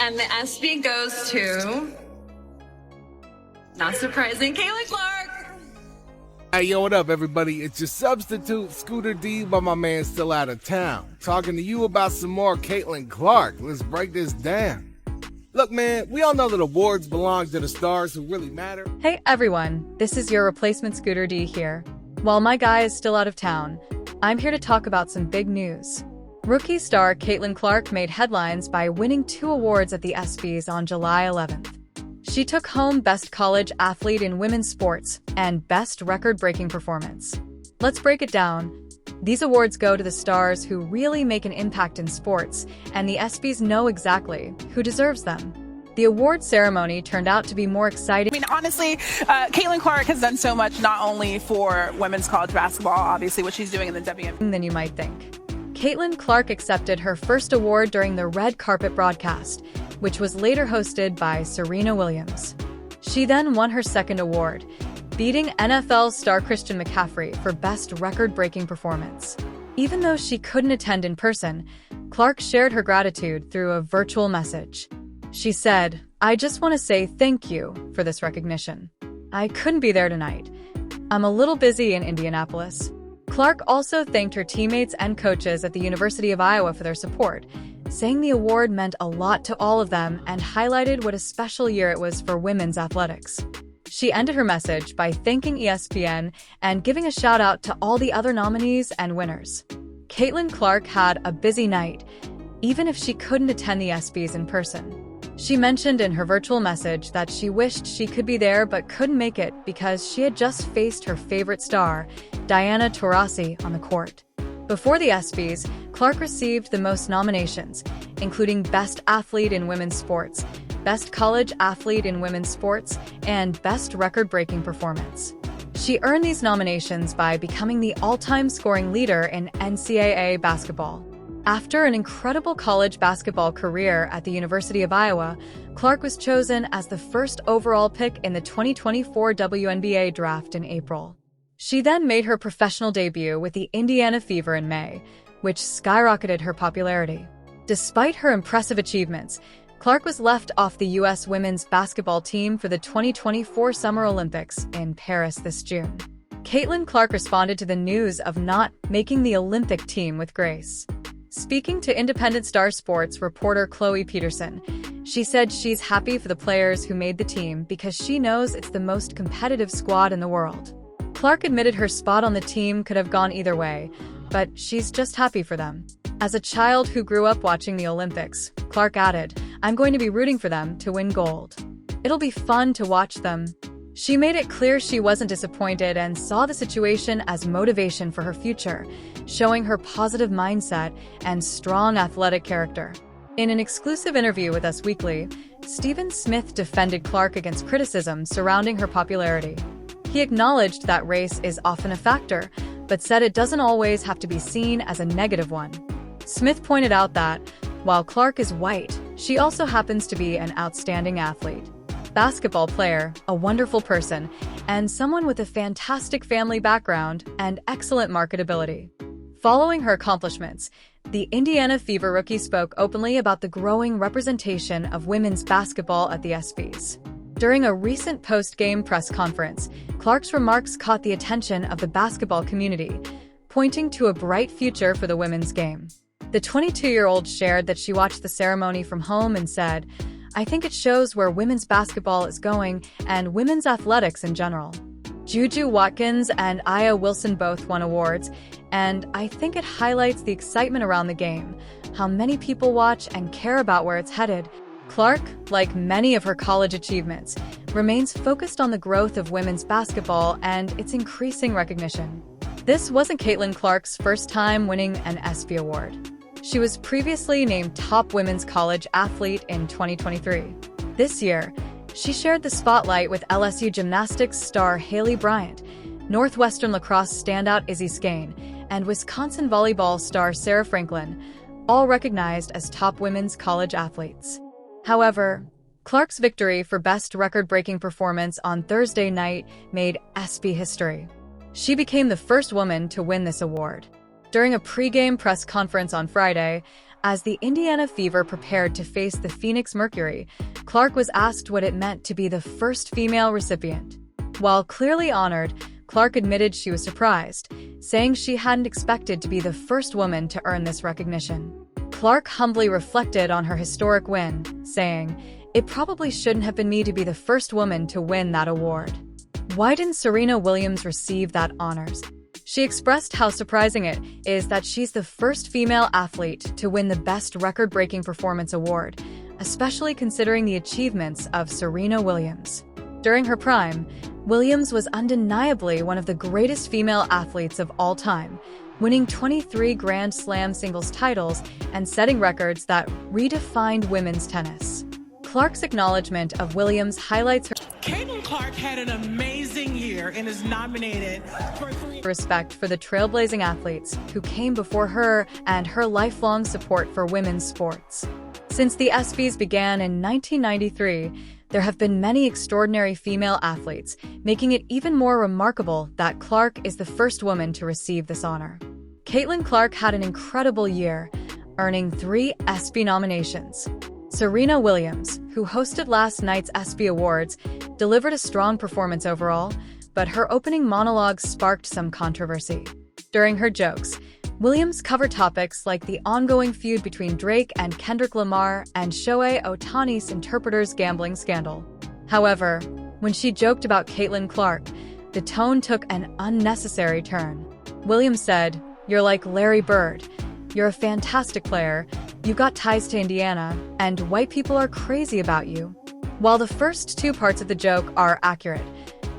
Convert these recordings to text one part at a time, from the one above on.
And the ESPY goes to, not surprising, Caitlin Clark. Hey, yo, what up, everybody? It's your substitute, Scooter D, but my man's still out of town. Talking to you about some more Caitlin Clark. Let's break this down. Look, man, we all know that awards belong to the stars who really matter. Hey, everyone. This is your replacement Scooter D here. While my guy is still out of town, I'm here to talk about some big news. Rookie star Caitlin Clark made headlines by winning 2 awards at the ESPYs on July 11th. She took home Best College Athlete in Women's Sports and Best Record-Breaking Performance. Let's break it down. These awards go to the stars who really make an impact in sports, and the ESPYs know exactly who deserves them. The award ceremony turned out to be more exciting. I mean, honestly, Caitlin Clark has done so much not only for women's college basketball, obviously what she's doing in the WNBA, than you might think. Caitlin Clark accepted her first award during the red carpet broadcast, which was later hosted by Serena Williams. She then won her second award, beating NFL star Christian McCaffrey for Best Record-Breaking Performance. Even though she couldn't attend in person, Clark shared her gratitude through a virtual message. She said, "I just want to say thank you for this recognition. I couldn't be there tonight. I'm a little busy in Indianapolis." Clark also thanked her teammates and coaches at the University of Iowa for their support, saying the award meant a lot to all of them and highlighted what a special year it was for women's athletics. She ended her message by thanking ESPN and giving a shout-out to all the other nominees and winners. Caitlin Clark had a busy night, even if she couldn't attend the ESPYs in person. She mentioned in her virtual message that she wished she could be there but couldn't make it because she had just faced her favorite star, Diana Taurasi, on the court. Before the ESPYs, Clark received the most nominations, including Best Athlete in Women's Sports, Best College Athlete in Women's Sports, and Best Record-Breaking Performance. She earned these nominations by becoming the all-time scoring leader in NCAA basketball. After an incredible college basketball career at the University of Iowa, Clark was chosen as the first overall pick in the 2024 WNBA draft in April. She then made her professional debut with the Indiana Fever in May, which skyrocketed her popularity. Despite her impressive achievements, Clark was left off the U.S. women's basketball team for the 2024 Summer Olympics in Paris this June. Caitlin Clark responded to the news of not making the Olympic team with grace. Speaking to Independent Star Sports reporter Chloe Peterson, she said she's happy for the players who made the team because she knows it's the most competitive squad in the world. Clark admitted her spot on the team could have gone either way, but she's just happy for them. As a child who grew up watching the Olympics, Clark added, "I'm going to be rooting for them to win gold. It'll be fun to watch them." She made it clear she wasn't disappointed and saw the situation as motivation for her future, showing her positive mindset and strong athletic character. In an exclusive interview with Us Weekly, Stephen Smith defended Clark against criticism surrounding her popularity. He acknowledged that race is often a factor, but said it doesn't always have to be seen as a negative one. Smith pointed out that, while Clark is white, she also happens to be an outstanding athlete. Basketball player, a wonderful person, and someone with a fantastic family background and excellent marketability. Following her accomplishments, the Indiana Fever rookie spoke openly about the growing representation of women's basketball at the ESPYs. During a recent post-game press conference, Clark's remarks caught the attention of the basketball community, pointing to a bright future for the women's game. The 22-year-old shared that she watched the ceremony from home and said, "I think it shows where women's basketball is going and women's athletics in general. Juju Watkins and Aya Wilson both won awards, and I think it highlights the excitement around the game, how many people watch and care about where it's headed." Clark, like many of her college achievements, remains focused on the growth of women's basketball and its increasing recognition. This wasn't Caitlin Clark's first time winning an ESPY award. She was previously named Top Women's College Athlete in 2023. This year, she shared the spotlight with LSU gymnastics star Haley Bryant, Northwestern lacrosse standout Izzy Skane, and Wisconsin volleyball star Sarah Franklin, all recognized as top women's college athletes. However, Clark's victory for Best Record-Breaking Performance on Thursday night made ESPY history. She became the first woman to win this award. During a pre-game press conference on Friday, As the Indiana Fever prepared to face the Phoenix Mercury, Clark was asked what it meant to be the first female recipient. While clearly honored, Clark admitted she was surprised, saying she hadn't expected to be the first woman to earn this recognition. Clark humbly reflected on her historic win, saying, "It probably shouldn't have been me to be the first woman to win that award." Why didn't Serena Williams receive that honors? She expressed how surprising it is that she's the first female athlete to win the Best Record-Breaking Performance award, especially considering the achievements of Serena Williams. During her prime, Williams was undeniably one of the greatest female athletes of all time, winning 23 Grand Slam singles titles and setting records that redefined women's tennis. Clark's acknowledgement of Williams highlights her Caitlin Clark had an amazing year and is nominated for respect for the trailblazing athletes who came before her and her lifelong support for women's sports. Since the ESPYs began in 1993, there have been many extraordinary female athletes, making it even more remarkable that Clark is the first woman to receive this honor. Caitlin Clark had an incredible year, earning 3 ESPY nominations. Serena Williams, who hosted last night's ESPY Awards, delivered a strong performance overall, but her opening monologue sparked some controversy. During her jokes, Williams covered topics like the ongoing feud between Drake and Kendrick Lamar and Shohei Ohtani's interpreter's gambling scandal. However, when she joked about Caitlin Clark, the tone took an unnecessary turn. Williams said, "You're like Larry Bird. You're a fantastic player, you got ties to Indiana, and white people are crazy about you." While the first 2 parts of the joke are accurate,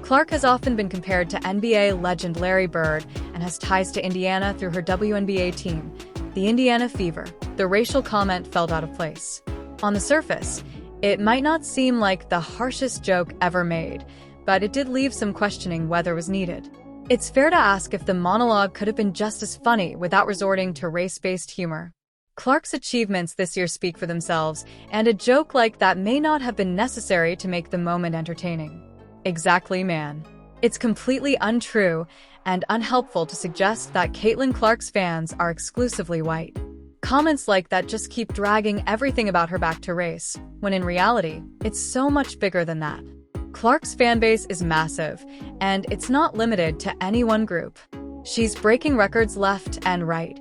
Clark has often been compared to NBA legend Larry Bird and has ties to Indiana through her WNBA team, the Indiana Fever. The racial comment felt out of place. On the surface, it might not seem like the harshest joke ever made, but it did leave some questioning whether it was needed. It's fair to ask if the monologue could have been just as funny without resorting to race-based humor. Clark's achievements this year speak for themselves, and a joke like that may not have been necessary to make the moment entertaining. Exactly, man. It's completely untrue and unhelpful to suggest that Caitlin Clark's fans are exclusively white. Comments like that just keep dragging everything about her back to race, when in reality, it's so much bigger than that. Clark's fanbase is massive, and it's not limited to any one group. She's breaking records left and right,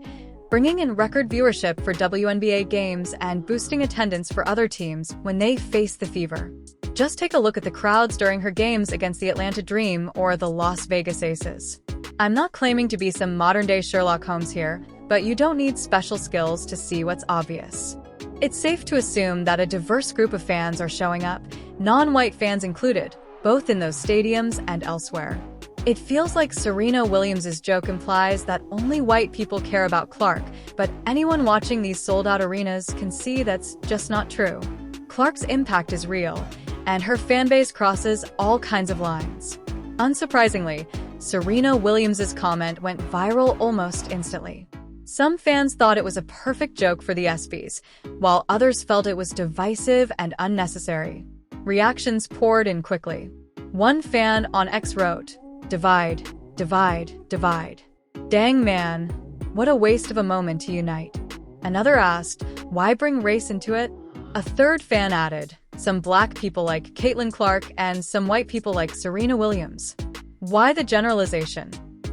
bringing in record viewership for WNBA games and boosting attendance for other teams when they face the Fever. Just take a look at the crowds during her games against the Atlanta Dream or the Las Vegas Aces. I'm not claiming to be some modern-day Sherlock Holmes here, but you don't need special skills to see what's obvious. It's safe to assume that a diverse group of fans are showing up, non-white fans included, both in those stadiums and elsewhere. It feels like Serena Williams' joke implies that only white people care about Clark, but anyone watching these sold-out arenas can see that's just not true. Clark's impact is real, and her fanbase crosses all kinds of lines. Unsurprisingly, Serena Williams' comment went viral almost instantly. Some fans thought it was a perfect joke for the ESPYs, while others felt it was divisive and unnecessary. Reactions poured in quickly. One fan on X wrote, "Divide, divide, divide. Dang man, what a waste of a moment to unite." Another asked, "Why bring race into it?" A third fan added, "Some black people like Caitlin Clark and some white people like Serena Williams. Why the generalization?"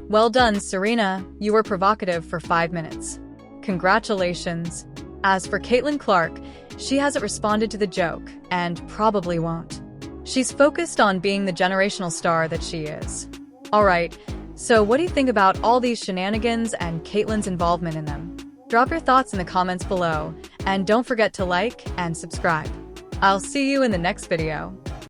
Well done, Serena, you were provocative for 5 minutes. Congratulations. As for Caitlin Clark, she hasn't responded to the joke, and probably won't. She's focused on being the generational star that she is. Alright, so what do you think about all these shenanigans and Caitlin's involvement in them? Drop your thoughts in the comments below, and don't forget to like and subscribe. I'll see you in the next video.